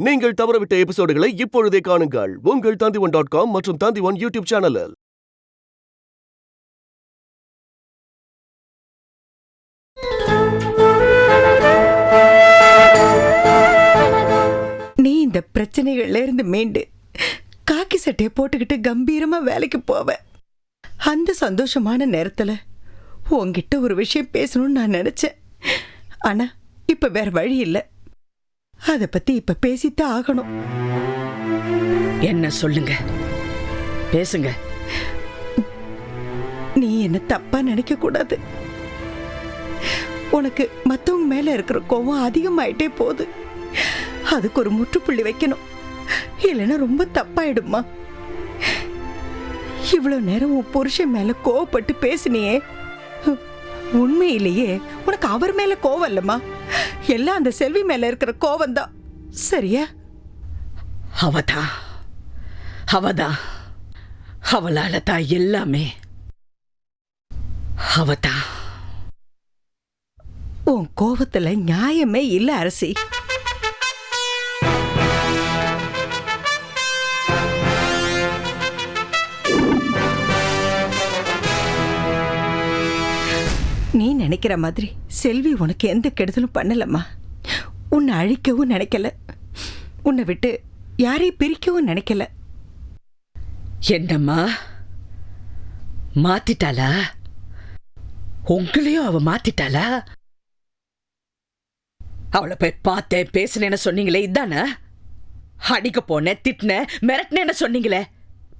நீங்கள் தவறவிட்ட எபிசோடுகளை இப்பொழுதே காணுங்கள் உங்கள் Tandivan.com மற்றும் Tandivan யூடியூப் சேனலில். நீ இந்த பிரச்சனைகள்ல இருந்து மீண்டு காக்கி சட்டையை போட்டுக்கிட்டு கம்பீரமா வேலைக்கு போவ. அந்த சந்தோஷமான நேரத்துல உன்கிட்ட ஒரு விஷயம் பேசணும்னு நான் நினைச்சேன். ஆனா இப்ப வேற வழி இல்லை. அத பத்தி இப்ப பேசித்தான் ஆகணும். என்ன சொல்லுங்க, பேசுங்க. நீ என்ன தப்பா நினைக்க கூடாது. உனக்கு மத்தவங்க மேல இருக்கிற கோவம் அதிகமாயிட்டே போகுது. அதுக்கு ஒரு முற்றுப்புள்ளி வைக்கணும், இல்லைன்னா ரொம்ப தப்பாயிடுமா. இவ்வளவு நேரம் உன் புருஷன் மேல கோவப்பட்டு பேசினியே, உண்மையிலேயே உனக்கு அவர் மேல கோவம் இல்லம்மா, எல்லாம் அந்த செல்வி மேல இருக்கிற கோவம் தான். சரியா? அவதான் அவளால தான் எல்லாமே. அவதான். உன் கோவத்துல நியாயமே இல்ல அரசி. நீ நினைக்கிற மாதிரி செல்வி உனக்கு எந்த கெடுதலும் பண்ணலம்மா. உன்னை அழிக்கவும் நினைக்கல, உன்னை விட்டு யாரையும் பிரிக்கவும் நினைக்கல. என்னம்மா மாத்திட்டாளா? உங்களையும் அவ மாத்திட்டாளா? அவளை போய் பார்த்தேன் பேசினேன்னு சொன்னீங்களே, இதானே? அடிக்க போனேன், திட்டினேன், மிரட்டினேன்னு சொன்னீங்களே,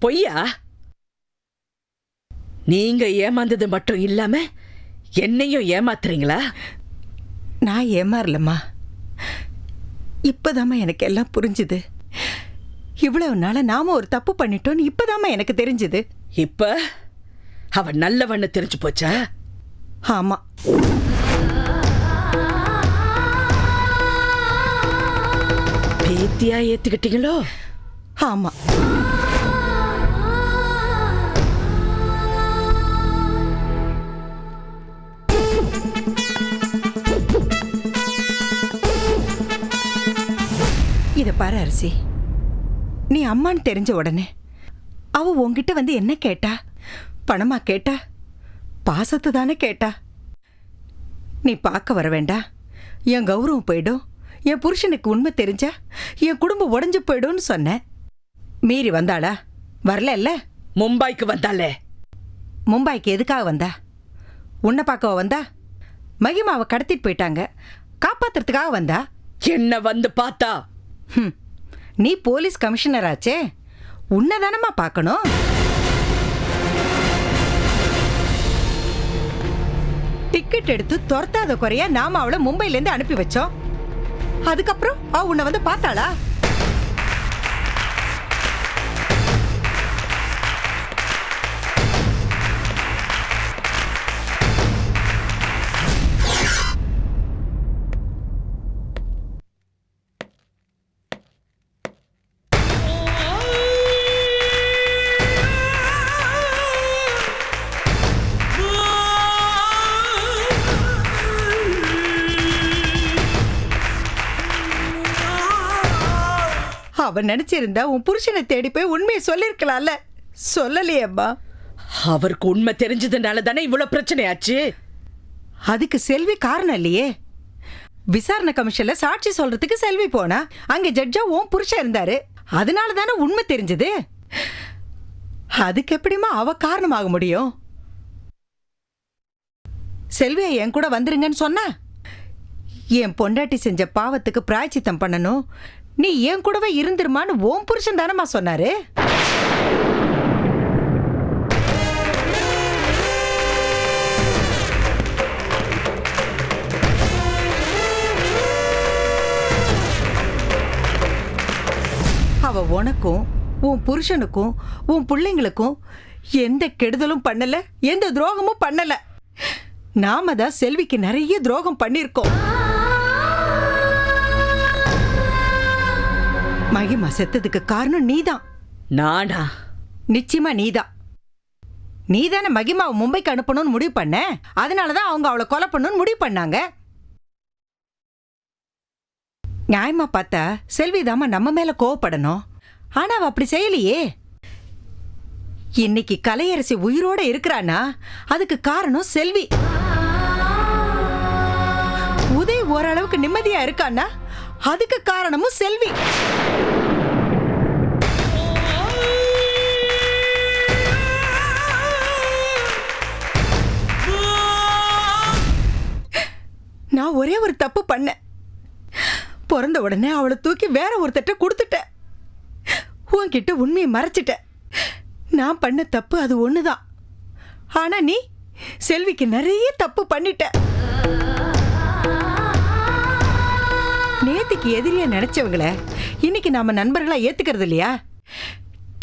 பொய்யா? நீங்க ஏமாந்தது மட்டும் இல்லாம என்னையும் ஏமாத்துறீங்களா? நான் ஏமாறலம்மா. இப்பதாம்மா எனக்கு எல்லாம் புரிஞ்சுது. இவ்வளவு நாள நாம ஒரு தப்பு பண்ணிட்டோன்னு இப்பதாம்மா எனக்கு தெரிஞ்சுது. இப்ப அவ நல்லவன்னு தெரிஞ்சு போச்சா? ஆமா. பேத்தியா ஏத்துக்கிட்டீங்களோ? ஆமா. இத பாரு அரசி, நீ அம்மான்னு தெரிஞ்ச உடனே அவ உன்கிட்ட வந்து என்ன கேட்டா? பணமா கேட்டா? பாசத்தை தானே கேட்டா? நீ பார்க்க வர வேண்டாம், என் கௌரவம் போயிடும், என் புருஷனுக்கு உண்மை தெரிஞ்சா என் குடும்பம் உடஞ்சு போயிடும்னு சொன்ன. மீறி வந்தாளா? வரல. மும்பைக்கு வந்தாளே. மும்பைக்கு எதுக்காக வந்தா? உன்னை பார்க்கவா வந்தா? மகிமாவை கடத்திட்டு போயிட்டாங்க, காப்பாத்துறதுக்காக வந்தா. என்ன வந்து பார்த்தா? நீ போலீஸ் கமிஷனர் ஆச்சே, உன்னதானமா பார்க்கணும். டிக்கெட் எடுத்து துரத்தாத குறையா நாம அவளை மும்பைல இருந்து அனுப்பி வச்சோம். அதுக்கப்புறம் அவ உன்னை வந்து பார்த்தாளா? அவன் நினைச்சிருந்தா உன் புருஷனை தேடி போய் உண்மையை சொல்லிருக்கலாம்ல, சொல்லலையேம்மா. அவருக்கு உண்மை தெரிஞ்சதுனால தானே இவ்வளவு பிரச்சனையாச்சு. அதுக்கு செல்வி காரணம் இல்லையே. விசாரணை கமிஷன்ல சாட்சி சொல்றதுக்கு செல்வி போனா, அங்க ஜட்ஜா உன் புருஷன் இருந்தாரு, அதனால தானே உண்மை தெரிஞ்சது. அதுக்கு எப்படிமா அவ காரணமாக முடியும்? செல்வியை என் கூட வந்துருங்கன்னு சொன்னா, என் பொண்டாட்டி செஞ்ச பாவத்துக்கு பிராய்ச்சித்தம் பண்ணணும், நீ என் கூடவே இருந்துருமான்னு ஓம் புருஷன் தானம்மா சொன்னாரு. அவ உனக்கும் உன் புருஷனுக்கும் உன் பிள்ளைங்களுக்கும் எந்த கெடுதலும் பண்ணல, எந்த துரோகமும் பண்ணல. நாம தான் செல்விக்கு நிறைய துரோகம் பண்ணிருக்கோம். மகிமா செத்ததுக்கு காரணம் நீதான். நானா? நிச்சயமா நீதான். நீதானே மகிமாவை மும்பைக்கு அனுப்பணும்னு முடிவு பண்ண, அதனாலதான் அவங்க அவளை கொலை பண்ணணும்னு முடிவு பண்ணாங்க. நியாயமா பார்த்தா செல்விதாம்மா நம்ம மேல கோவப்படணும். ஆனா அவ அப்படி செய்யலையே. இன்னைக்கு கலையரசி உயிரோட இருக்கிறானா அதுக்கு காரணம் செல்வி. உதய் ஓரளவுக்கு நிம்மதியா இருக்கானா அதுக்கு காரணமும் செல்வி. நான் ஒரே ஒரு தப்பு பண்ணேன். பிறந்த உடனே அவளை தூக்கி வேற ஒருத்தட்ட கொடுத்துட்டேன். உன்கிட்ட உண்மையை மறைச்சிட்டேன். நான் பண்ண தப்பு அது ஒண்ணுதான். ஆனா நீ செல்விக்கு நிறைய தப்பு பண்ணிட்ட. நேத்திக்கு எதிரியா நினைச்சவங்கள இன்னைக்கு நாம நண்பர்களா ஏத்துக்கிறது இல்லையா?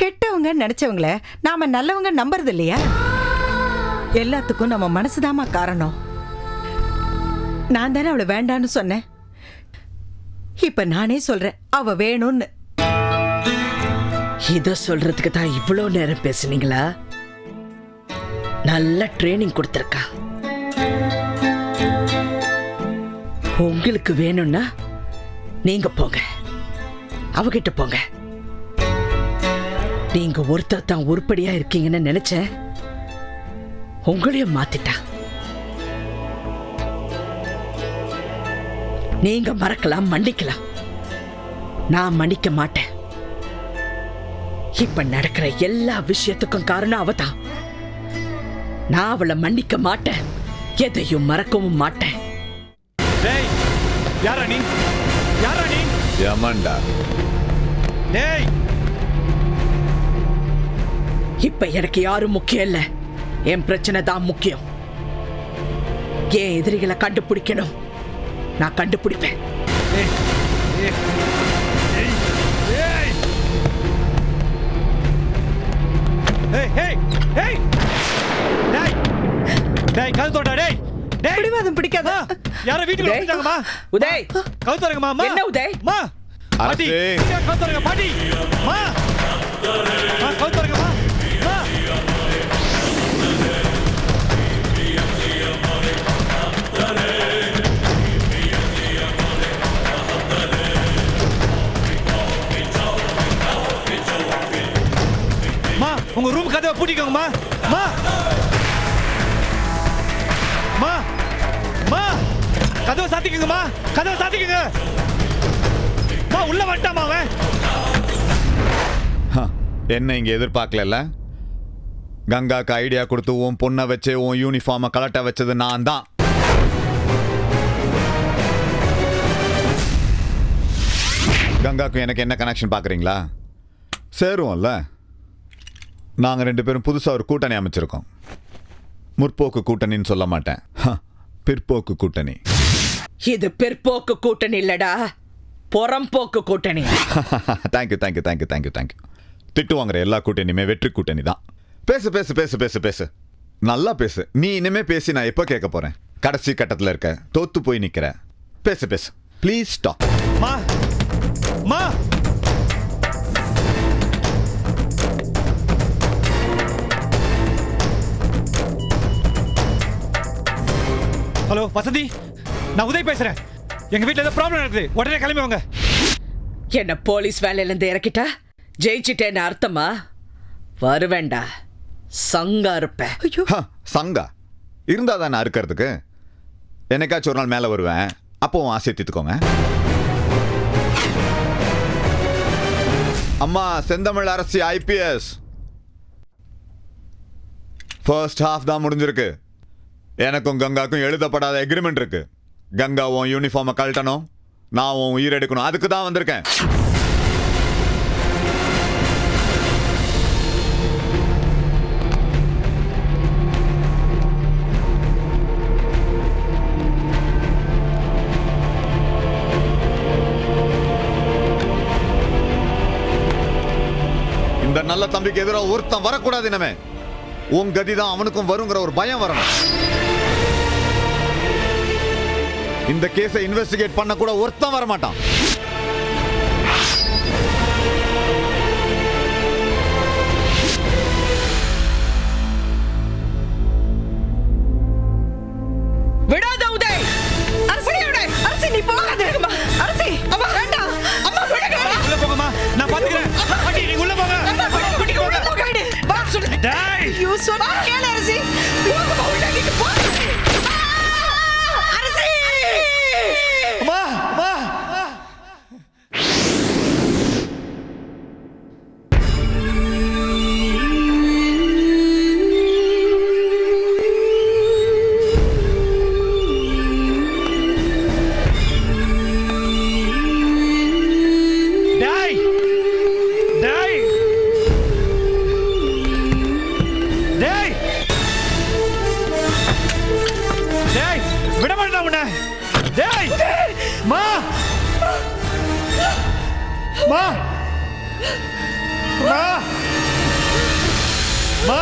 கெட்டவங்க நினைச்சவங்கள நாம நல்லவங்க நம்புறது இல்லையா? எல்லாத்துக்கும் நம்ம மனசுதாமா காரணம். நான் தானே அவளை வேண்டான்னு சொன்னேன். இப்ப நானே சொல்றேன் அவ வேணும்னு. இத சொல்றதுக்கு தான் இவ்வளோ நேரம் பேசுனீங்களா? நல்ல ட்ரைனிங் கொடுத்திருக்கா. உங்களுக்கு வேணும்னா நீங்க போங்க, அவகிட்ட போங்க. நீங்க ஒருத்தர் தான் உருப்படியா இருக்கீங்கன்னு நினைச்சேன், உங்களையும் மாத்திட்டா. நீங்க மறக்கலாம், மன்னிக்கலாம். நான் மன்னிக்க மாட்டேன். இப்ப நடக்கிற எல்லா விஷயத்துக்கும் காரணம் அவதான். நான் அவளை மன்னிக்க மாட்டேன், எதையும் மறக்கவும் மாட்டேன். டேய், யாரா நீ? யாரா நீ? யமன்டா. டேய், இப்ப எனக்கு யாரும் முக்கியம் இல்ல, என் பிரச்சனை தான் முக்கியம். என் எதிரிகளை கண்டுபிடிக்கணும், நான் கண்டுபிடிப்பேன். டேய், டேய், டேய், டேய். ஏய், ஏய், ஏய். டேய், டேய், கதவு தோடா, டேய். டேய். பிடிவாதம் பிடிக்காத. யாரோ வீட்டுக்கு உதய். வந்துட்டாங்கம்மா. உதய், கதவு தரங்கம்மா, அம்மா. என்ன உதய்? அம்மா. பாட்டி, அரசே. கதவு தரங்க, பாட்டி. அம்மா. அம்மா, கதவு தரங்கம்மா. அம்மா. அம்மா, உங்க ரூம் கதவை பூட்டிக்கோங்கம்மா. அம்மா. அம்மா. அம்மா. கதவை சாத்திக்கங்கம்மா. கதவை சாத்திக்கங்க. அம்மா, உள்ள வந்துட்டாமா அவன்? ஹ, என்ன இங்க எதிர்பார்க்கல? கங்காக்கு ஐடியா கொடுத்து உன் பொண்ணை வச்சு உன் யூனிஃபார்மை கலட்ட வச்சது நான் தான். கங்காக்கும் எனக்கு என்ன கனெக்ஷன் பார்க்குறீங்களா? சேருவோம்ல. நாங்கள் 2 பேரும் புதுசாக ஒரு கூட்டணி அமைச்சிருக்கோம். முற்போக்கு கூட்டணின்னு சொல்ல மாட்டேன், பிற்போக்கு கூட்டணி. இது பிற்போக்கு கூட்டணி இல்லடா, புறம்போக்கு கூட்டணி. Thank you thank you thank you thank you thank you. திட்டு வாங்குற எல்லா கூட்டணியுமே வெற்றி கூட்டணி தான். பேசு பேசு பேசு பேசு பேசு, நல்லா பேசு. நீ இனிமே பேசி நான் எப்போ கேட்க போறேன்? கடைசி கட்டத்தில் இருக்க, தோத்து போய் நிற்கிற. பேசு பேசு ப்ளீஸ். ஸ்டாப். மா மா. ஹலோ வசந்தி, நான் உதய் பேசுறேன். எங்க வீட்டுல ஏதோ ப்ராப்ளம் இருக்குது, உடனே கிளம்பி வாங்க. என்ன போலீஸ் வேலையில இருந்து இறக்கிட்டா ஜெயிச்சிட்டேன்னு அர்த்தமா? வருவேண்டா, சங்கா இருப்பேன். சங்கா இருந்தா தானே அறுக்கிறதுக்கு. என்னைக்காச்சும் ஒரு நாள் மேலே வருவேன், அப்போ உன் ஆசையை தீர்த்துக்கோங்க. அம்மா செந்தமிழ் அரசி IPS ஃபர்ஸ்ட் ஹாஃப் தான் முடிஞ்சிருக்கு. எனக்கும் கங்காக்கும் எழுதப்படாத எக்ரிமெண்ட் இருக்கு. கங்கா உன் யூனிஃபார்மை கழட்டணும், நான் உன் உயிர் எடுக்கணும். அதுக்கு தான் வந்திருக்கேன். இந்த நல்ல தம்பிக்கு எதிராக ஒருத்தன் வரக்கூடாது. இனிமே உன் கதி தான் அவனுக்கும் வருங்கிற ஒரு பயம் வரணும். இந்த கேஸை இன்வெஸ்டிகேட் பண்ண கூட ஒருத்தன் வர மாட்டான். விடாத உதய். அரசி, அரசி நீ போகாத. அரசி, சொன்னா கேளு அரசி. போங்கம்மா உள்ள நீங்க போங்க. அரசி! அம்மா அம்மா டேய் டேய் டேய் டேய் விட மாட்டேன் உன்னை. டேய் மா மா மா மா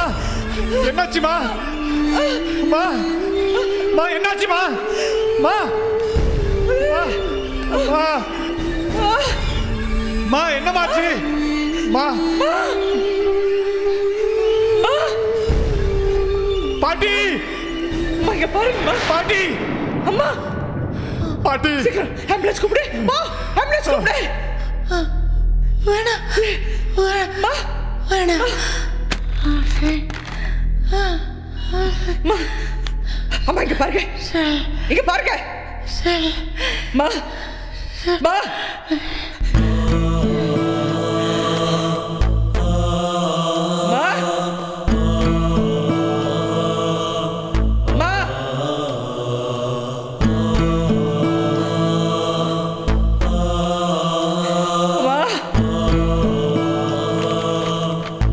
என்னாச்சுமா? மா மா என்னாச்சுமா? மா மா மா மா என்னமாச்சு? மா பாட்டி அம்மா இங்க பாருங்கம்மா. பாட்டி அம்மா பாட்டி சீக்கிரம் ஆம்புலன்ஸ் கூப்பிடு. போ ஆம்புலன்ஸ் கூப்பிடு. வேணாம் அம்மா வேணாம். அம்மா இங்க பாருங்க. இங்க பாருங்க. அம்மா அம்மா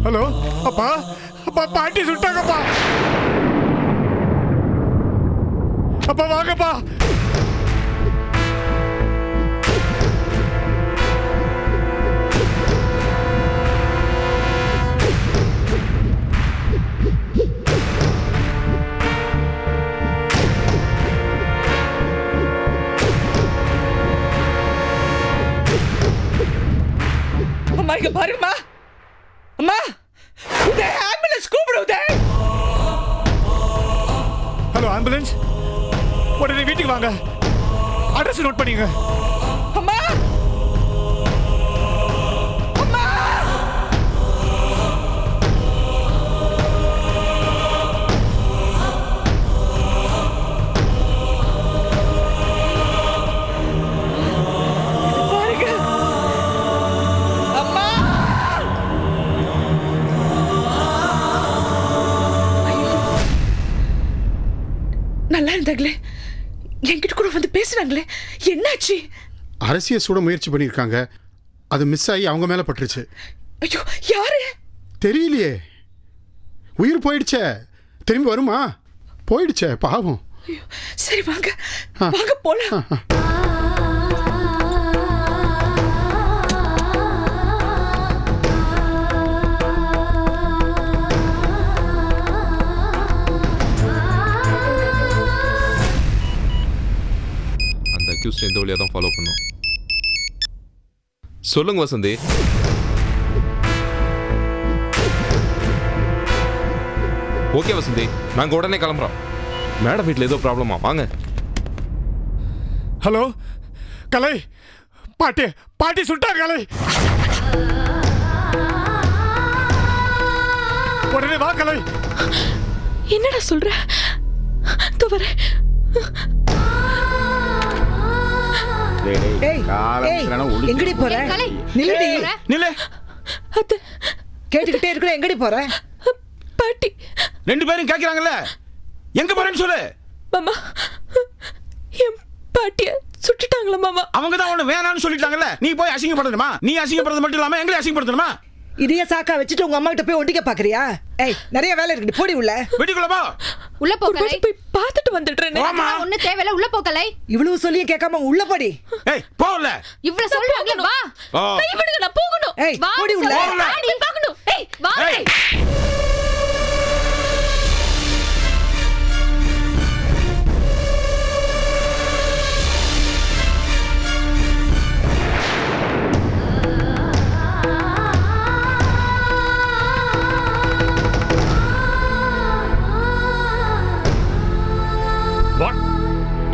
ஹலோ அப்பா அப்பா பாட்டி சுட்டாங்கப்பா. அப்பா வாங்கப்பா. அம்மா இங்க பாருங்கம்மா. அம்மா உதய் ஆம்புலன்ஸ் கூப்பிடு உதய். ஹலோ ஆம்புலன்ஸ் உடனே வீட்டுக்கு வாங்க. அட்ரஸ் நோட் பண்ணிங்க. அம்மா அம்மா பாருங்க. அம்மா நல்லா இருந்தாங்களே, என்கிட்ட கூட வந்து பேசுனாங்களே, என்னாச்சு? அரசியை சுட முயற்சி பண்ணியிருக்காங்க. அது மிஸ் ஆகி அவங்க மேலே பட்டுருச்சு. ஐயோ யாரு? தெரியலையே. உயிர் போயிடுச்சே. திரும்பி வருமா? போயிடுச்சே பாவம். ஐயோ, சரி வாங்க வாங்க போலாம். அந்த அக்யூஸ்ட் இந்த வழியாக தான் ஃபாலோ பண்ணும். சொல்லுங்க வசந்தி. ஓகே வசந்தி, நாங்கள் உடனே கிளம்புறோம். மேடம் வீட்டில் ஏதோ ப்ராப்ளமா, வாங்க. ஹலோ கலை, பாட்டி பாட்டி சுட்டாங்க கலை. உடனே வா கலை. என்னடா சொல்ற? தவற எங்கடி போற? நில்லுடி. நில்லு. அது கேட்டுக்கிட்டே இருக்கிற எங்கடி போற? பாட்டி ரெண்டு பேரும் கேட்கிறாங்கல்ல, எங்க போறேன்னு சொல்லு. மாமா என் பாட்டிய சுட்டுட்டாங்களா மாமா? அவங்க தான் உன்னை வேணான்னு சொல்லிட்டாங்கல்ல, நீ போய் அசிங்கப்படுத்தணுமா? நீ அசிங்கப்படுறது மட்டும் இல்லாம எங்களை அசிங்கப்படுத்தணுமா? இதைய சாக்கா வச்சுட்டு உங்க அம்மா கிட்ட போய் ஒண்டிக்க பாக்குறியா? ஏய் நிறைய வேலை இருக்கு, போடி உள்ள. வீட்டுக்குள்ள போ. உள்ள போகலை. போய் பார்த்துட்டு வந்துடுறேன். போமா. ஒண்ணு தேவையில்ல, உள்ள போகலை. இவ்வளவு சொல்லியும் கேட்காம உள்ள போடி. ஏய் போல. இவ்வளவு சொல்றாங்களே, வா. ஓ. கை விடுங்க, நான் போகணும். ஏய் வா, போடி உள்ள. சொல்றேன். வாடி, பார்க்கணும். ஏய் வா. ஏய்.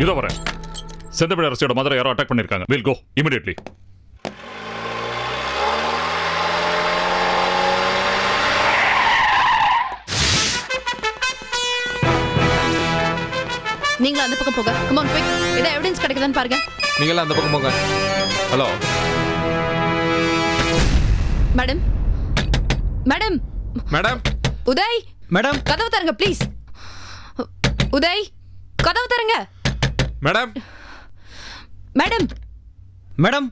இதோ வரேன். செந்தமிழ் அரசியோட மதுரை யாரோ அட்டாக் பண்ணிருக்காங்க. Will go immediately. நீங்களும் அந்த பக்கம் போங்க. Come on quick. ஏதோ எவிடன்ஸ் கிடைக்குதான்னு பாருங்க. நீங்களாம் அந்த பக்கம் போங்க. Hello madam, madam, madam, Uday, madam, கதவு தரங்க ப்ளீஸ். உதய், கதவு தரங்க. மேடம், மேடம், மேடம்,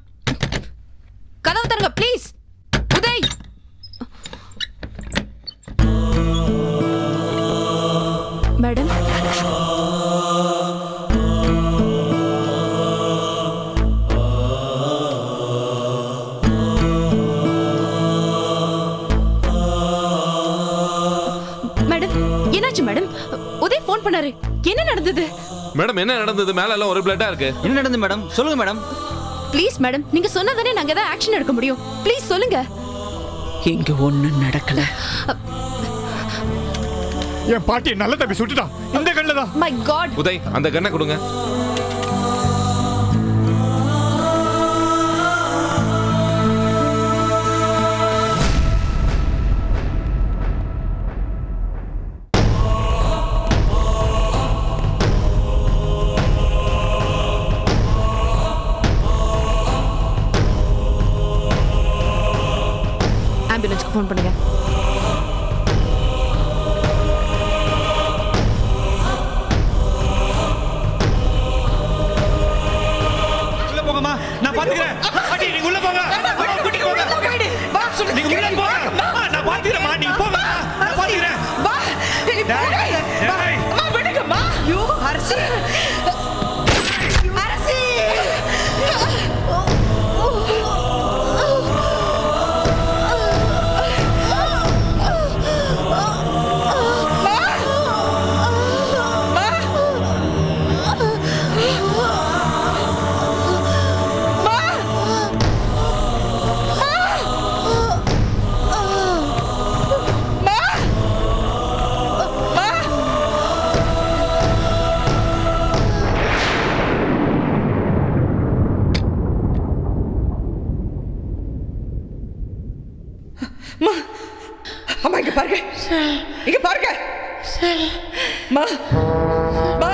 கதவு தரங்க ப்ளீஸ். உதய், மேடம், மேடம், என்னாச்சு மேடம்? உதய் ஃபோன் பண்ணாரு. என்ன நடந்தது? மேடம் என்ன நடந்தது? மேல எல்லாம் ஒரு பிளட்டா இருக்கு. என்ன நடந்தது மேடம்? சொல்லுங்க மேடம். ப்ளீஸ் மேடம், நீங்க சொன்னதானே நாங்க ஏதாவது ஆக்ஷன் எடுக்க முடியும். ப்ளீஸ் சொல்லுங்க. இங்க ஒண்ணும் நடக்கல. என் பாட்டியை நல்ல தம்பி சுட்டுட்டான். இந்த கண்ணில் தான். My God. உதய் அந்த கண்ணை கொடுங்க. ஆம்புலன்ஸ்க்கு ஃபோன் பண்ணுங்க. உள்ள போங்கம்மா, நான் பாத்துக்கிறேன். பாட்டி நீங்க உள்ள போங்க. கூட்டிட்டு போங்க. நீங்க உள்ள போங்க. நான் பாத்துக்கிறேன். நீங்க போங்க. நான் பாத்துக்கிறேன். அரசி அரசி அம்மா இங்க பாருங்க, இங்க பாருங்க. மா, மா.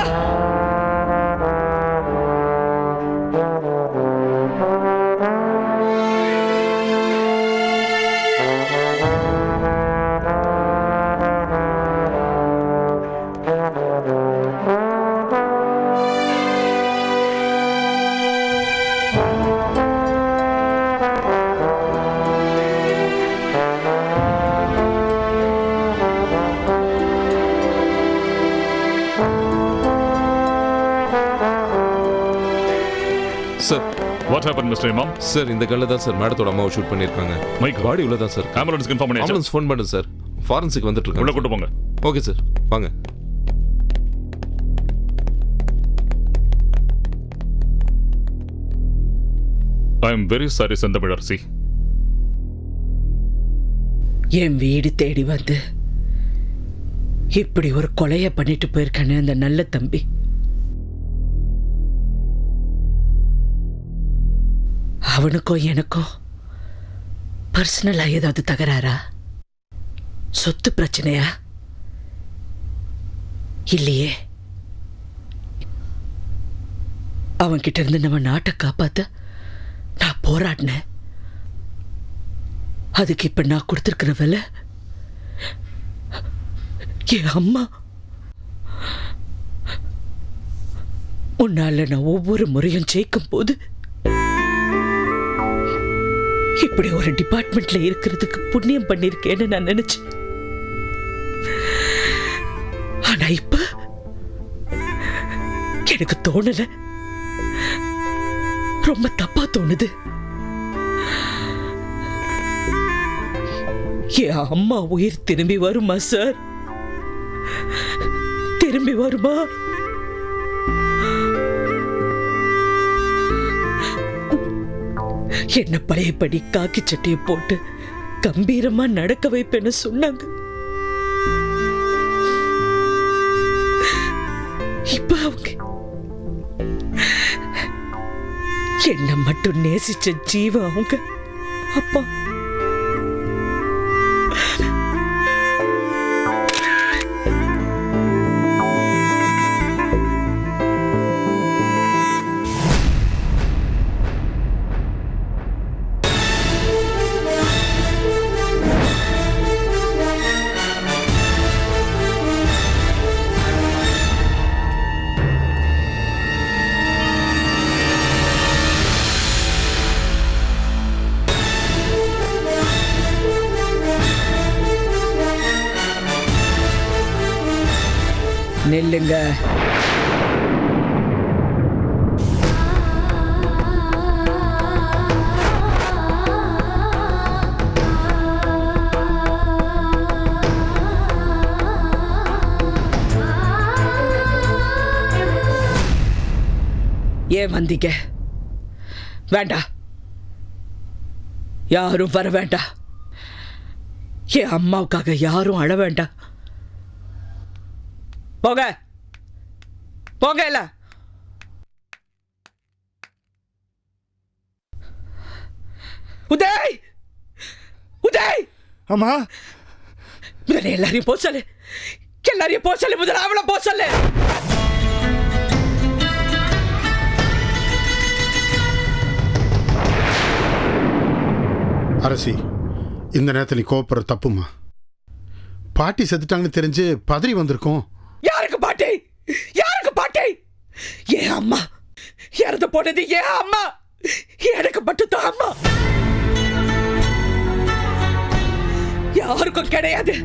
சார், வாட் ஹேப்பன் மிஸ்டர் இமாம்? சார் இந்த கல்ல தான் சார் மேடத்தோட அம்மாவை ஷூட் பண்ணிருக்காங்க. மைக் பாடி உள்ள தான் சார். ஆம்புலன்ஸ்க்கு இன்ஃபார்ம் பண்ணியாச்சு. ஆம்புலன்ஸ் ஃபோன் பண்ணு சார். ஃபாரன்சிக் வந்துட்டு உள்ள இருக்காங்க. கூட்டு போங்க. ஓகே சார், வாங்க. I am very sorry Senthamizharasi. என் வீடு தேடி வந்து இப்படி ஒரு கொலைய பண்ணிட்டு போயிருக்கானே அந்த நல்ல தம்பி. அவனுக்கும் எனக்கும் பர்சனலா ஏதாவது தகராறா? சொத்து பிரச்சனையா? இல்லையே. அவன்கிட்ட இருந்து நம்ம நாட்டை காப்பாத்த நான் போராடினேன். அதுக்கு இப்ப நான் கொடுத்திருக்கிற விலை என் அம்மா. உன்னால நான் ஒவ்வொரு முறையும் ஜெயிக்கும் போது இப்படி ஒரு டிபார்ட்மெண்ட்ல இருக்கிறதுக்கு புண்ணியம் பண்ணிருக்கேன்னு நான் நினைச்சேன். ஆனா இப்ப எனக்கு தோணல, ரொம்ப தப்பா தோணுது. என் அம்மா உயிர் திரும்பி வருமா சார்? திரும்பி வருமா? என்ன பழையபடி காக்கி சட்டையை போட்டு கம்பீரமா நடக்க வைப்பேன்னு சொன்னாங்க. இப்ப அவங்க என்ன மட்டும் நேசிச்ச ஜீவ அவங்க அப்பா. நில்லுங்க. ஏன் வந்தீங்க? வேண்டாம், யாரும் வர வேண்டாம். என் அம்மாவுக்காக யாரும் அழ வேண்டாம். போங்க போங்க. இல்ல உதய், உதய். அம்மா, முதல்ல எல்லாரையும் போ சொல்லு. எல்லாரையும் போ சொல்லு. முதல்ல அவளை போ சொல்லு. அரசி, இந்த நேரத்தில் நீ கோபப்படுற தப்புமா. பாட்டி செத்துட்டாங்கன்னு தெரிஞ்சு பதறி வந்திருக்கோம். யாருக்கு பாட்டி? யாருக்கு பாட்டி? ஏன் அம்மா இறந்து போனது. ஏன் அம்மா? எனக்கு மட்டும்தான் அம்மா, யாருக்கும் கிடையாது.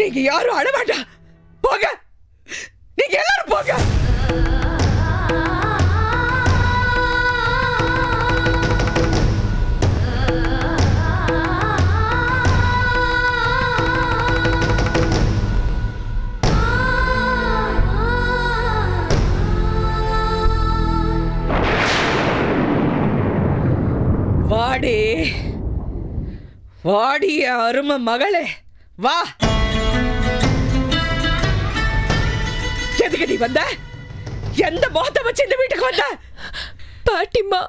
நீங்க யாரும் அழ வேண்டாம். போங்க, நீங்க எல்லாரும் போங்க. வாடி வாடி அருமை மகளே, வா. எதுக்கு நீ வந்த? எந்த முகத்தை வச்சு இந்த வீட்டுக்கு வந்த? பாட்டிமா,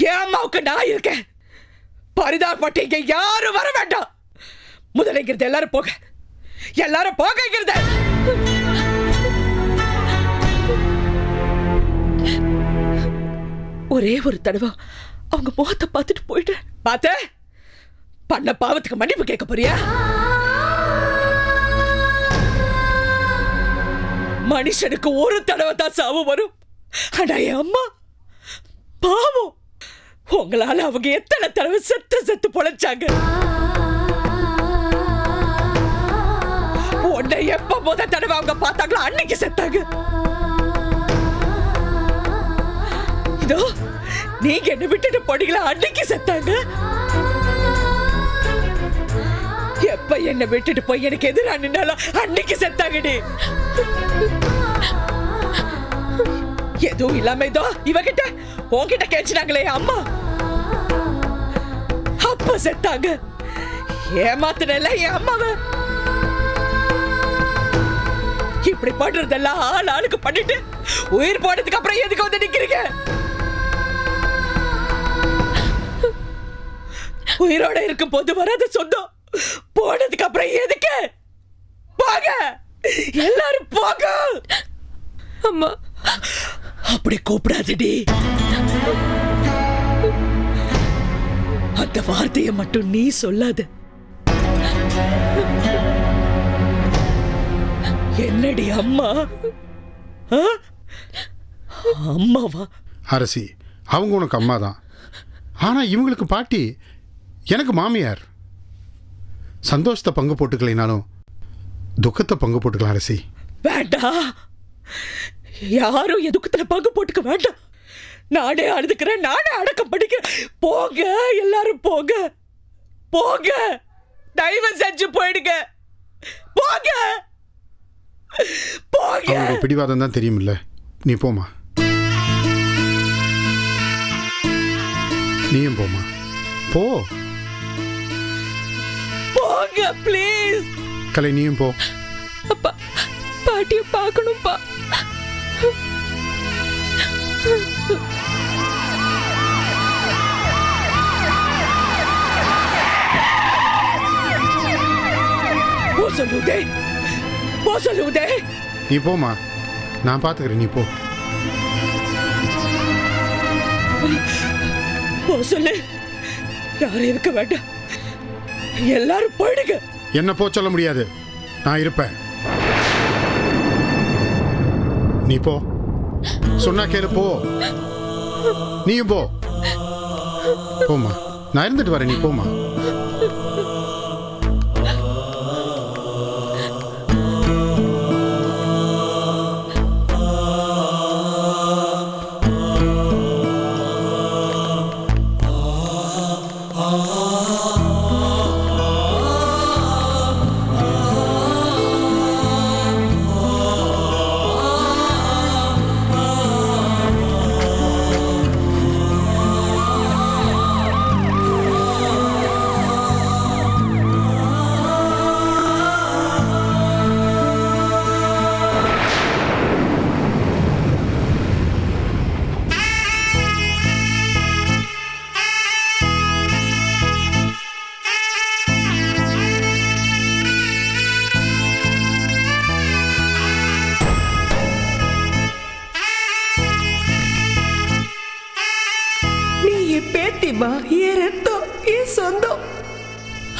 என் அம்மாவுக்கு நான் இருக்கேன். பரிதாபப்பட்டீங்க, யாரும் வர வேண்டாம். முதலைங்கிறது எல்லாரும் போக, எல்லாரும் போகிறது. ஒரே ஒரு தடவை அவங்க முகத்தை பார்த்துட்டு போயிட்டு பார்த்து பண்ண பாவத்துக்கு மன்னிப்பு கேட்க போறியா? மனுஷனுக்கு ஒரு தடவை தான் சாவு வரும். ஆனா என் அம்மா பாவம், உங்களால அவங்க எத்தனை தடவை செத்து செத்து பொழைச்சாங்க. உன்னை எப்ப முத தடவை அவங்க பார்த்தாங்களோ அன்னைக்கு செத்தாங்க. இதோ நீங்க என்ன விட்டுட்டு போனீங்களா, அன்னைக்கு செத்தாங்க. எப்ப என்ன விட்டுட்டு போய் எனக்கு எதிராக நின்னாலும் அன்னைக்கு செத்தாங்கடி. எதுவும் இல்லாம இதோ இவகிட்ட உன்கிட்ட கேச்சுனாங்களே அம்மா, அப்ப செத்தாங்க. ஏமாத்துனல என் அம்மாவை. இப்படி பண்றதெல்லாம் ஆள் ஆளுக்கு பண்ணிட்டு உயிர் போனதுக்கு அப்புறம் எதுக்கு வந்து நிக்கிறீங்க? உயிரோட இருக்கும் போது வராத சொந்தம் போனதுக்கு அப்புறம் எதுக்கு? போக, எல்லாரும் போக. அம்மா, அப்படி கூப்பிடாதடி. அந்த வார்த்தையை மட்டும் நீ சொல்லாத. என்னடி அம்மா? அம்மாவா? அரசி, அவங்க உனக்கு அம்மா தான். ஆனா இவங்களுக்கு பாட்டி, எனக்கு மாமியார். சந்தோஷத்தை பங்கு போட்டுக்கலைனாலும் துக்கத்தை பங்கு போட்டுக்கலாம் அரசி. வேண்டாம், யாரும் எதுக்கத்துல பங்கு போட்டுக்க வேண்டாம். நானே அழுதுக்கிறேன், நானே அடக்கம் பண்ணிக்கிறேன். போங்க, எல்லாரும் போங்க போங்க. தயவு செஞ்சு போயிடுங்க. போங்க போங்க. அவங்க பிடிவாதம் தான் தெரியுமில்ல. நீ போமா, நீயும் போமா, போ. போங்க ப்ளீஸ். கலை, நீயும் போ. அப்பா, பாட்டியை பார்க்கணும்ப்பா. போ சொல்லு உதய், போ சொல்லு உதய். நீ போமா, நான் பார்த்துக்கிறேன். நீ போ. போ சொல்லு. யாரும் இருக்க வேண்டாம், எல்லாரும் போயிடுங்க. என்ன போ சொல்ல முடியாது, நான் இருப்பேன். நீ போ, சொன்னா கேளு, போ. நீயும் போ. போமா, நான் இருந்துட்டு வரேன். நீ போமா.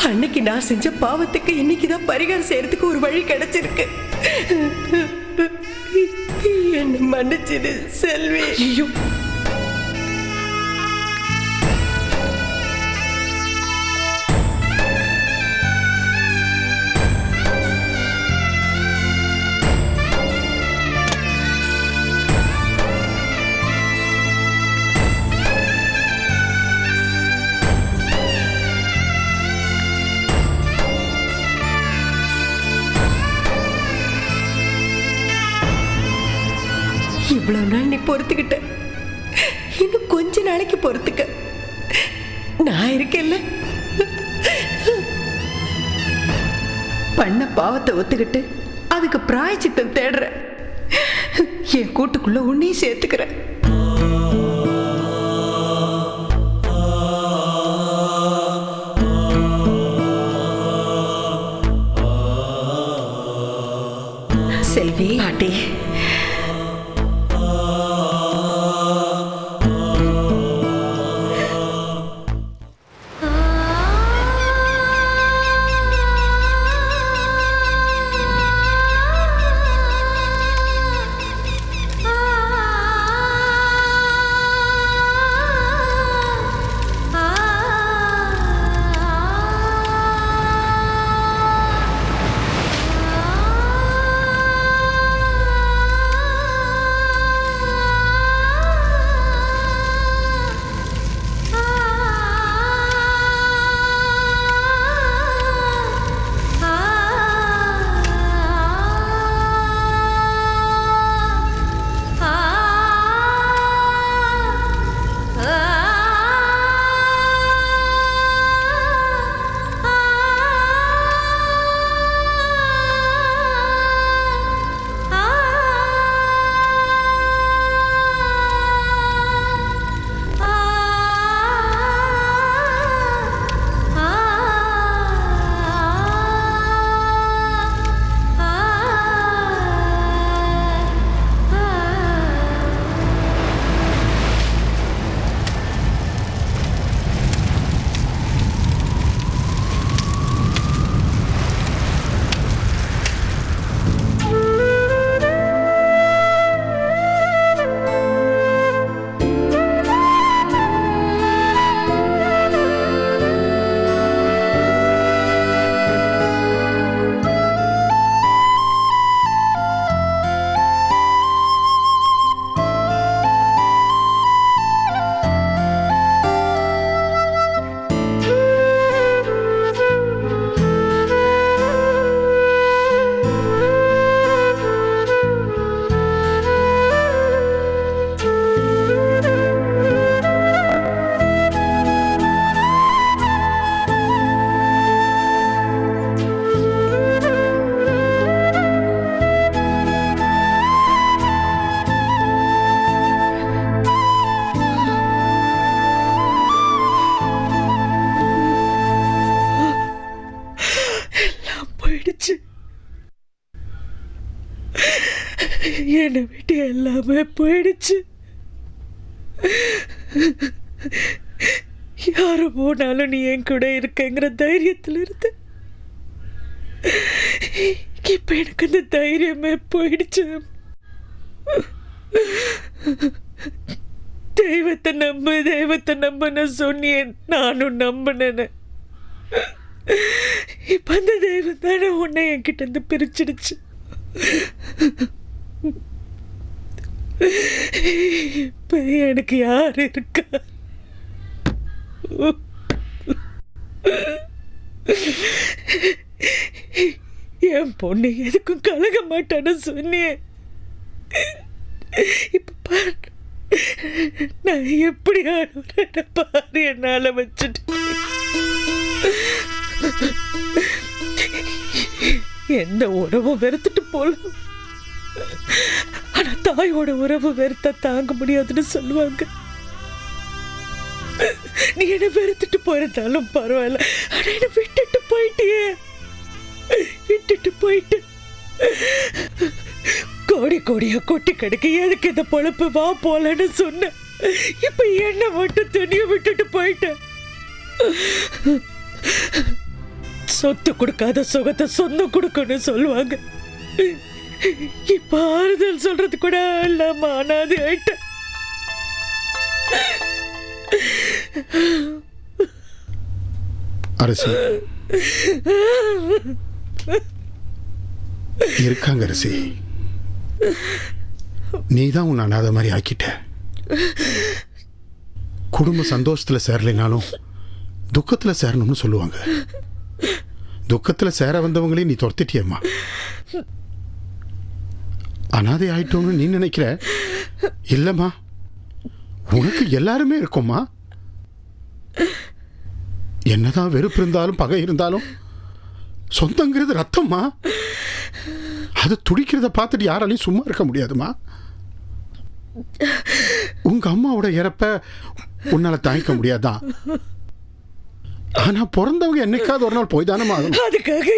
அன்னைக்கு நான் செஞ்ச பாவத்துக்கு இன்னைக்குதான் பரிகாரம் செய்யறதுக்கு ஒரு வழி கிடைச்சிருக்கு. என்ன மன்னிச்சிடு செல்வி. ஐயோ, இவ்வளவு நாள் நீ பொறுத்துக்கிட்ட, இன்னும் கொஞ்ச நாளைக்கு பொறுத்துக்க. நான் இருக்கேன்ல. பண்ண பாவத்தை ஒத்துக்கிட்டு அதுக்கு பிராயச்சித்தம் தேடுற. என் கூட்டுக்குள்ள உன்னையும் சேர்த்துக்கிறேன். செல்வி பாட்டி, என்னை விட்டு எல்லாமே போயிடுச்சு. யாரு போனாலும் நீ என் கூட இருக்கங்கிற தைரியத்துல இருந்து இப்ப எனக்கு அந்த தைரியமே போயிடுச்சு. தெய்வத்தை நம்புன்னு சொன்னேன், நானும் நம்பினேன். இப்ப அந்த தெய்வம் தானே உன்னை என்கிட்ட இருந்து பிரிச்சிடுச்சு. இப்ப எனக்கு யாரு இருக்கா? என் பொண்ணு எதுக்கும் கலக மாட்டான்னு சொன்னேன். இப்ப பாரு நான் எப்படி ஆடுறேன் பாரு. என்னால வச்சுட்டு எந்த உறவும் வெறுத்துட்டு போலாம், ஆனா தாயோட உறவு வெறுத்தா தாங்க முடியாதுன்னு சொல்லுவாங்க. நீ என்ன வெறுத்துட்டு போயிருந்தாலும் பரவாயில்ல, ஆனா என்ன விட்டுட்டு போயிட்டு கோடி கோடியா கொட்டி கிடக்கு. எதுக்கு இந்த பொழப்பு, வா போலன்னு சொன்ன. இப்ப என்ன மட்டும் துணியை விட்டுட்டு போயிட்டேன். சொத்து கொடுக்காத சுகத்தை சொந்தம் கொடுக்கணும்னு சொல்லுவாங்க. இப்ப ஆறுதல் சொல்றது கூட இல்லாம அனாதை ஆயிட்டேன். அரசி இருக்காங்க அரசி, நீதான் உன்னை அனாதை மாதிரி ஆக்கிட்ட. குடும்ப சந்தோஷத்துல சேரலைனாலும் துக்கத்துல சேரணும்னு சொல்லுவாங்க. துக்கத்துல சேர வந்தவங்களையும் நீ துரத்திட்டியம்மா. அனாதை ஆயிட்டோம்னு நீ நினைக்கிற? இல்லம்மா, உனக்கு எல்லாருமே இருக்கும்மா. என்னதான் வெறுப்பு இருந்தாலும் பகை இருந்தாலும் சொந்தங்கிறது ரத்தம்மா. அது துடிக்கிறத பார்த்துட்டு யாராலையும் சும்மா இருக்க முடியாதுமா. உங்க அம்மாவோட இறப்ப உன்னால தாங்கிக்க முடியாதான். ஆனா பிறந்தவங்க என்னைக்காவது ஒரு நாள் போய் தானே ஆகணும். அதுக்காக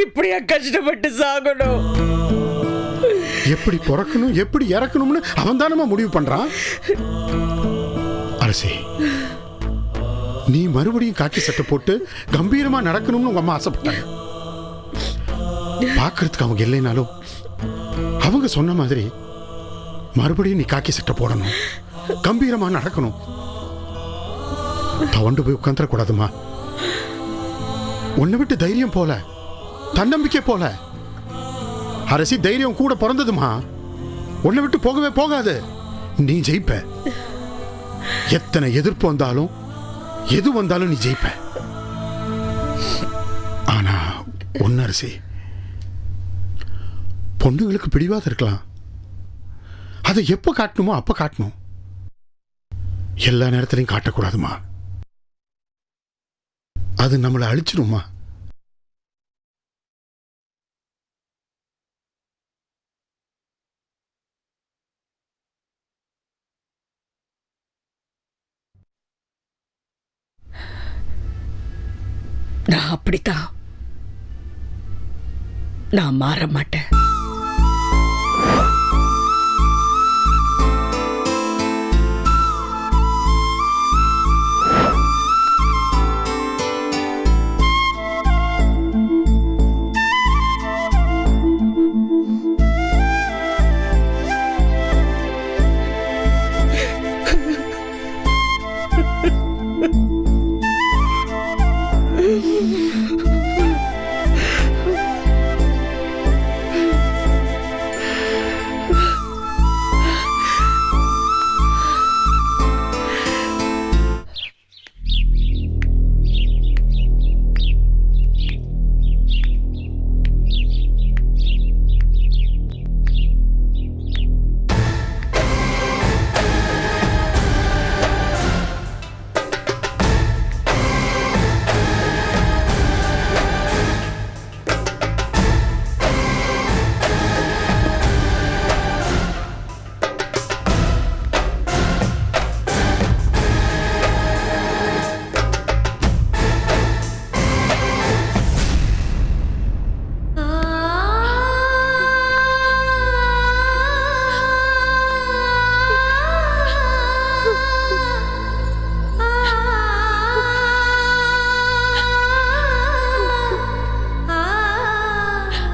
இப்படியா கஷ்டப்பட்டு சாகணும்? எப்படி பிறக்கணும் எப்படி இறக்கணும்னு அவன் தானமா முடிவு பண்றான். அரசி, நீ மறுபடியும் காக்கி சட்டை போட்டு கம்பீரமா நடக்கணும்னு உங்க அம்மா ஆசைப்பட்டாங்க. பார்க்கறதுக்கு அவங்க இல்லைனாலும் அவங்க சொன்ன மாதிரி மறுபடியும் நீ காக்கி சட்டை போடணும், கம்பீரமா நடக்கணும். தவண்டு போய் உட்காந்துடக்கூடாதுமா. உன்னை விட்டு தைரியம் போல, தன்னம்பிக்கை போல. அரசி, தைரியம் கூட பிறந்ததுமா. உன்னை விட்டு போகவே போகாது. நீ ஜெயிப்ப. எத்தனை எதிர்ப்பு வந்தாலும் எது வந்தாலும் நீ ஜெயிப்ப. ஆனா ஒன்னு அரசி, பொண்ணுங்களுக்கு பிடிவாதம் இருக்கலாம். அதை எப்ப காட்டணுமோ அப்ப காட்டணும், எல்லா நேரத்திலையும் காட்டக்கூடாதுமா. அது நம்மளை அழிச்சிடுமா. நான் அப்படித்தான். நான் மாற மாட்டேன்.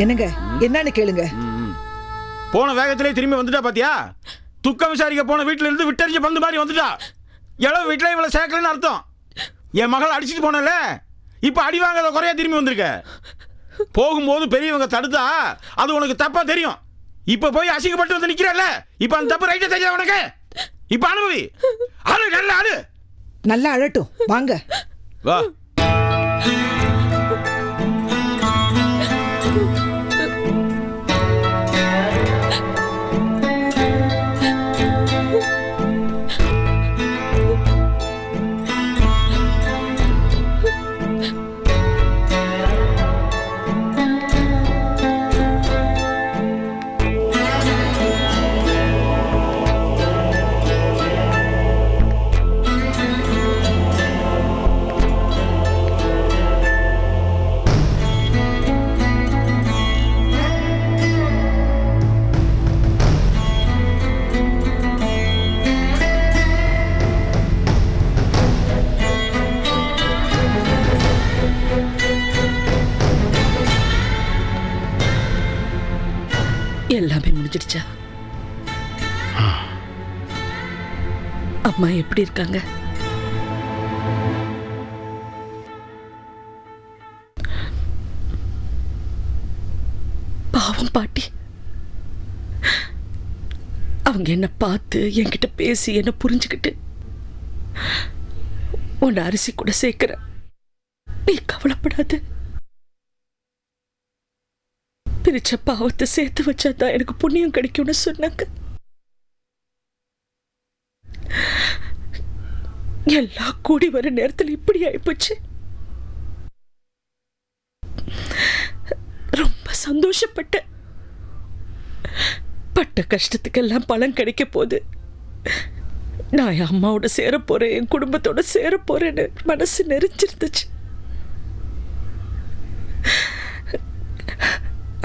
என்னங்க, என்னன்னு கேளுங்க. போன வேகத்திலே திரும்பி வந்துட்டா பாத்தியா? துக்கம் விசாரிக்க போன வீட்டுல இருந்து விட்டறிஞ்ச பந்து மாதிரி வந்துட்டா. எவ்வளவு வீட்டுல இவ்வளவு சேர்க்கலன்னு அர்த்தம். என் மகள் அடிச்சுட்டு போனல, இப்ப அடி வாங்காத குறையா திரும்பி வந்திருக்க. போகும்போது பெரியவங்க தடுத்தா அது உனக்கு தப்பா தெரியும். இப்ப போய் அசிங்கப்பட்டு வந்து நிக்கிறல்ல, இப்ப அந்த தப்பு ரைட்டா தெரியாது உனக்கு. இப்ப அனுபவி. அழு, நல்ல அழு. நல்லா அழட்டும், வாங்க. வா. எல்லாமே முடிஞ்சிடுச்சா? அம்மா எப்படி இருக்காங்க? பாவம் பாட்டி, அவங்க என்ன பார்த்து என்கிட்ட பேசி என்ன புரிஞ்சுக்கிட்டு உன்னை அரிசி கூட சேர்க்கிற. நீ கவலைப்படாது. பிரிச்ச பாவத்தை சேர்த்து வச்சாதான் எனக்கு புண்ணியம் கிடைக்கும்னு சொன்னாங்க. எல்லாம் கூடி வர நேரத்தில் இப்படி ஆயிப்போச்சு. ரொம்ப சந்தோஷப்பட்டேன். பட்ட கஷ்டத்துக்கெல்லாம் பலன் கிடைக்க போகுது. நான் என் அம்மாவோட சேர போறேன், என் குடும்பத்தோட சேர போறேன்னு மனசு நெறிஞ்சிருந்துச்சு.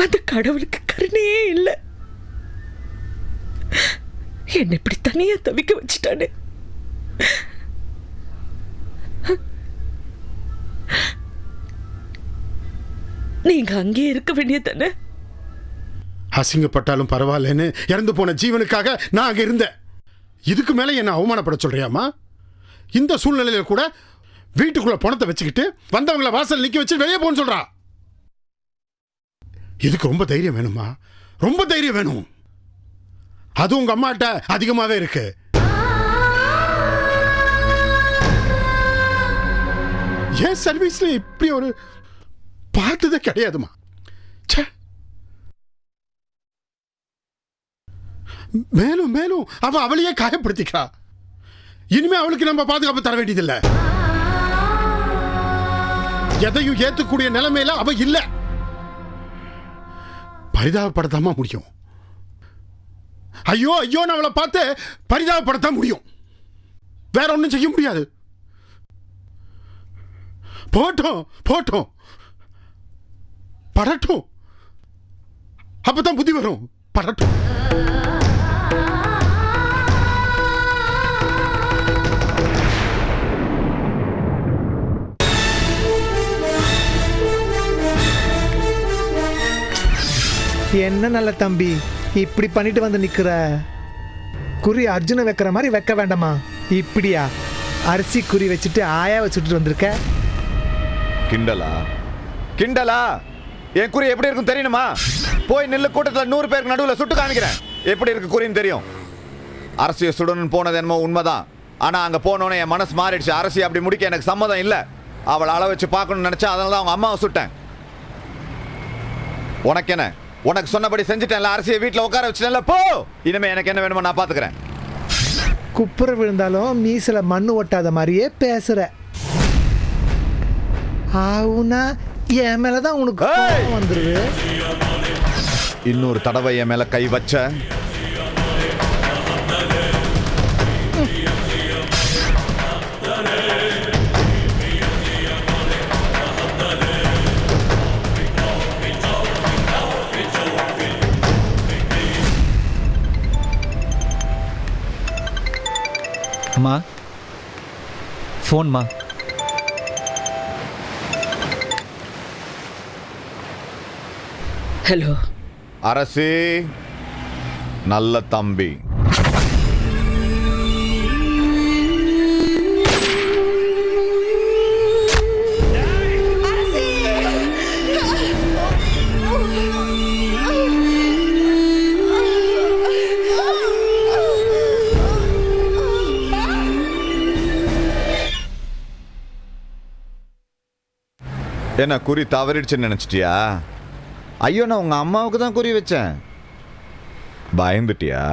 அந்த கடவுளுக்கு கருணையே இல்லை. என்னை இப்படி தனியா தவிக்க வச்சுட்டானே. நீங்க அங்கேயே இருக்க வேண்டியதானே? அசிங்கப்பட்டாலும் பரவாயில்லன்னு இறந்து போன ஜீவனுக்காக நான் அங்க இருந்தேன். இதுக்கு மேல என்ன அவமானப்பட சொல்றியாமா? இந்த சூழ்நிலையில கூட வீட்டுக்குள்ள பணத்தை வச்சுக்கிட்டு வந்தவங்களை வாசல் நிக்க வச்சு வெளியே போன்னு சொல்றா. இதுக்கு ரொம்ப தைரியம் வேணுமா? ரொம்ப தைரியம் வேணும். அது உங்க அம்மாட்ட அதிகமாவே இருக்கு. ஏன் சர்வீஸ்ல இப்படி ஒரு பார்த்ததே கிடையாதுமா. மேலும் மேலும் அவளையே காயப்படுத்திக்கா. இனிமே அவளுக்கு நம்ம பாதுகாப்பு தர வேண்டியதில்லை. எதையும் ஏத்துக்கூடிய நிலைமையில அவ இல்ல. பரிதாபப்படத்தாமா முடியும். ஐயோ ஐயோன்னு அவளை பார்த்து பரிதாபப்படத்தான் முடியும். வேற ஒன்றும் செய்ய முடியாது. போட்டோம் போட்டோம் படட்டும். அப்பதான் புத்தி வரும். படட்டும். என்ன நல்ல தம்பி இப்படி பண்ணிட்டு வந்து நிக்கிற? குறி அர்ஜுனை வைக்கிற மாதிரி வைக்க வேண்டாமா? இப்படியா அரிசி குறி வச்சுட்டு ஆயா வச்சுட்டு வந்திருக்க? கிண்டலா கிண்டலா? என் குறி எப்படி இருக்கும் தெரியணுமா? போய் நில்லு, கூட்டத்தில் 100 பேருக்கு நடுவில் சுட்டு காமிக்கிறேன். எப்படி இருக்கு குறின்னு தெரியும். அரசியை சுடணும்னு போனது என்னமோ உண்மைதான். ஆனால் அங்கே போனோன்னே என் மனசு மாறிடுச்சு. அரசி அப்படி முடிக்க எனக்கு சம்மதம் இல்லை. அவளை அள வச்சு பார்க்கணும்னு நினச்சா அதனால தான் அவங்க அம்மாவை சுட்டேன். உனக்கு என்ன? உனக்கு சொன்னபடி செஞ்சுட்டேன்ல. அரசியை வீட்டில் உட்கார வச்சுட்டேன்ல. போ. இனிமே எனக்கு என்ன வேணுமோ நான் பார்த்துக்கிறேன். குப்புற விழுந்தாலும் மீசில மண்ணு ஒட்டாத மாதிரியே பேசுற. ஆவுனா என் மேலதான் உனக்கு வந்துருது. இன்னொரு தடவை என் மேல கை வச்ச அம்மா ஃபோன்மா. ஹலோ அரசி, நல்ல தம்பி. என்ன குறி தவறிடுச்சுன்னு நினைச்சிட்டியா? ஐயோ, நான் உங்க அம்மாவுக்கு தான் குறி வச்சேன். பயந்துட்டியா?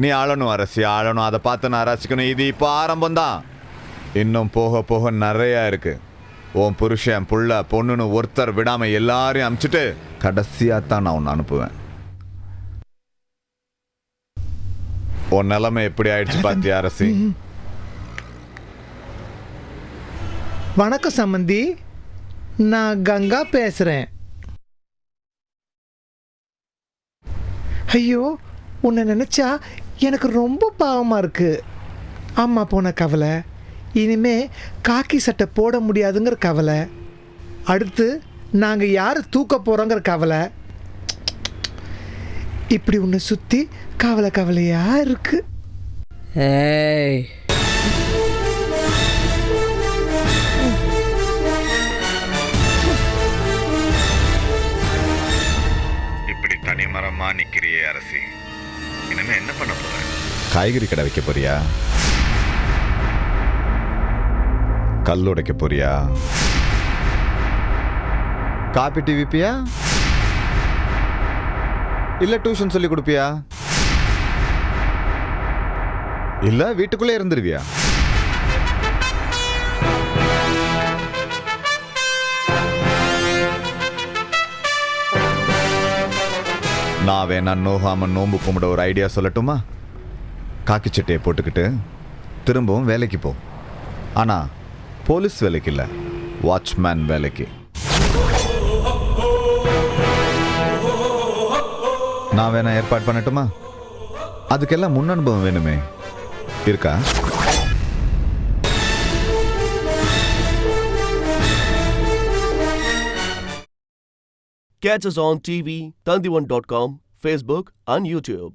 நீ ஆளணும் அரசி, ஆளணும். அதை பார்த்து நான் ரசிக்கணும். இது இப்போ ஆரம்பம்தான். இன்னும் போக போக நிறையா இருக்கு. உன் புருஷன் புள்ள பொண்ணுன்னு ஒருத்தர் விடாம எல்லாரையும் அனுப்பிச்சிட்டு கடைசியாக தான் நான் உன்னை அனுப்புவேன். உன் நிலைமை எப்படி ஆயிடுச்சு பாத்தியா அரசி? வணக்கம் சம்பந்தி, நான் கங்கா பேசுறேன். ஐயோ, உன்னை நினைச்சா எனக்கு ரொம்ப பாவமா இருக்கு. அம்மா போன கவலை, இனிமே காக்கி சட்டை போட முடியாதுங்கிற கவலை, அடுத்து நாங்கள் யார் தூக்க போகிறோங்கிற கவலை. இப்படி உன்னை சுத்தி கவலையா இருக்கு. ஏய், இப்படி தனிமரமா நிக்கிறியே அரசி, இனிமே என்ன பண்ண போற? காய்கறி கடை வைக்க போறியா? கல் உடைக்க போறியா? காப்பி டீ விப்பியா? இல்ல டியூஷன் சொல்லி கொடுப்பியா? இல்ல வீட்டுக்குள்ளே இருந்துருவியா? நான் வேணா நோகாம நோம்பு கும்பிட ஒரு ஐடியா சொல்லட்டுமா? காக்கி சட்டையை போட்டுக்கிட்டு திரும்பவும் வேலைக்கு போ. ஆனா போலீஸ் வேலைக்கு இல்ல, வாட்ச்மேன் வேலைக்கு. நான் வேணா ஏற்பாடு பண்ணட்டுமா? அதுக்கெல்லாம் முன் அனுபவம் வேணுமே, இருக்கா? Catch us on TV, Tandivan.com, Facebook and YouTube.